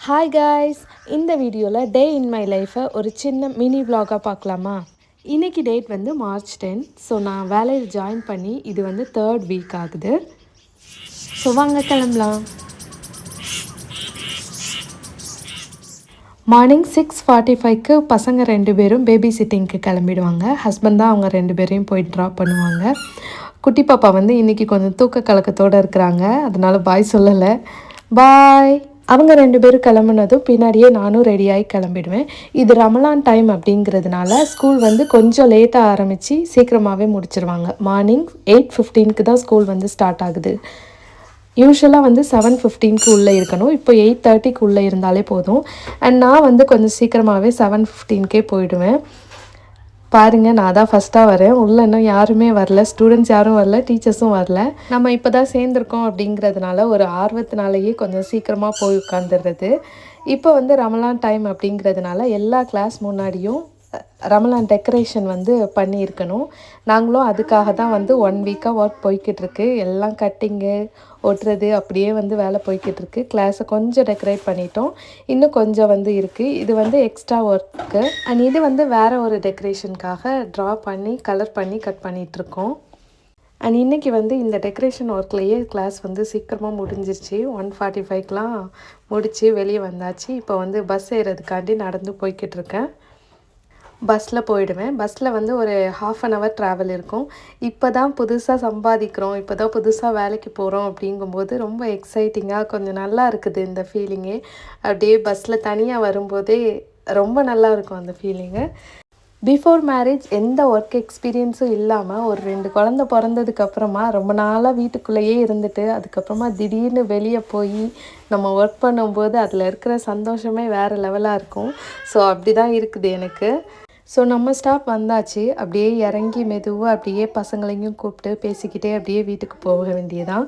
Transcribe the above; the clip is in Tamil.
ஹாய் காய்ஸ், இந்த வீடியோவில் டே இன் மை லைஃப்பை ஒரு சின்ன மினி vlog-ஆ பார்க்கலாமா? இன்னைக்கு டேட் வந்து மார்ச் 10. ஸோ நான் வேலையில் ஜாயின் பண்ணி இது வந்து 3rd வீக் ஆகுது. ஸோ வாங்க கிளம்பலாம். மார்னிங் 6:45க்கு பசங்க 2 பேரும் பேபி சிட்டிங்க்கு கிளம்பிடுவாங்க. ஹஸ்பண்ட் தான் அவங்க 2 பேரையும் போய் ட்ராப் பண்ணுவாங்க. குட்டி பாப்பா வந்து இன்றைக்கி கொஞ்சம் தூக்க கலக்கத்தோடு இருக்கிறாங்க, அதனால பாய் சொல்லலை. பாய். அவங்க 2 பேரும் கிளம்புனதும் பின்னாடியே நானும் ரெடியாகி கிளம்பிடுவேன். இது ரமலான் டைம் அப்படிங்கிறதுனால ஸ்கூல் வந்து கொஞ்சம் லேட்டாக ஆரம்பித்து சீக்கிரமாகவே முடிச்சிருவாங்க. மார்னிங் 8:15க்கு தான் ஸ்கூல் வந்து ஸ்டார்ட் ஆகுது. யூஸ்வலாக வந்து 7:15க்கு உள்ளே இருக்கணும். இப்போ 8:30க்கு உள்ளே இருந்தாலே போதும். அண்ட் நான் வந்து கொஞ்சம் சீக்கிரமாகவே 7:15க்கே போயிடுவேன். பாருங்கள், நான் தான் ஃபஸ்ட்டாக வரேன். உள்ளே இன்னும் யாருமே வரல, ஸ்டூடெண்ட்ஸ் யாரும் வரல, டீச்சர்ஸும் வரல. நம்ம இப்போ தான் சேர்ந்துருக்கோம் அப்படிங்கிறதுனால ஒரு ஆர்வத்தினாலேயே கொஞ்சம் சீக்கிரமாக போய் உட்காந்துடுறது. இப்போ வந்து ரமலான் டைம் அப்படிங்கிறதுனால எல்லா கிளாஸ் முன்னாடியும் ரமலான் டெக்கரேஷன் வந்து பண்ணியிருக்கணும். நாங்களும் அதுக்காக தான் வந்து 1 வீக்காக ஒர்க் போய்கிட்டுருக்கு. எல்லாம் கட்டிங்கு ஒட்டுறது அப்படியே வந்து வேலை போய்கிட்டுருக்கு. கிளாஸை கொஞ்சம் டெக்கரேட் பண்ணிட்டோம், இன்னும் கொஞ்சம் வந்து இருக்குது. இது வந்து எக்ஸ்ட்ரா ஒர்க்கு. அண்ட் இது வந்து வேறு ஒரு டெக்கரேஷனுக்காக ட்ரா பண்ணி கலர் பண்ணி கட் பண்ணிகிட்ருக்கோம். அண்ட் இன்றைக்கி வந்து இந்த டெக்கரேஷன் ஒர்க்லேயே கிளாஸ் வந்து சீக்கிரமாக முடிஞ்சிருச்சு. 1:45க்கெலாம் முடித்து வெளியே வந்தாச்சு. இப்போ வந்து பஸ் ஏறதுக்காண்டி நடந்து போய்கிட்டுருக்கேன். பஸ்ஸில் போயிடுவேன். பஸ்ஸில் வந்து ஒரு 1/2 hour ட்ராவல் இருக்கும். இப்போ தான் புதுசாக சம்பாதிக்கிறோம், இப்போ தான் புதுசாக வேலைக்கு போகிறோம் அப்படிங்கும்போது ரொம்ப எக்ஸைட்டிங்காக கொஞ்சம் நல்லா இருக்குது இந்த ஃபீலிங்கே. அப்படியே பஸ்ஸில் தனியாக வரும்போதே ரொம்ப நல்லா இருக்கும் அந்த ஃபீலிங்கு. பிஃபோர் மேரேஜ் எந்த ஒர்க் எக்ஸ்பீரியன்ஸும் இல்லாமல் ஒரு 2 குழந்த பிறந்ததுக்கப்புறமா ரொம்ப நாளாக வீட்டுக்குள்ளேயே இருந்துட்டு அதுக்கப்புறமா திடீர்னு வெளியே போய் நம்ம ஒர்க் பண்ணும்போது அதில் இருக்கிற சந்தோஷமே வேறு லெவலாக இருக்கும். ஸோ அப்படி தான் இருக்குது எனக்கு. ஸோ நம்ம ஸ்டாப் வந்தாச்சு. அப்படியே இறங்கி மெதுவாக அப்படியே பசங்களையும் கூப்பிட்டு பேசிக்கிட்டே அப்படியே வீட்டுக்கு போக வேண்டியதான்.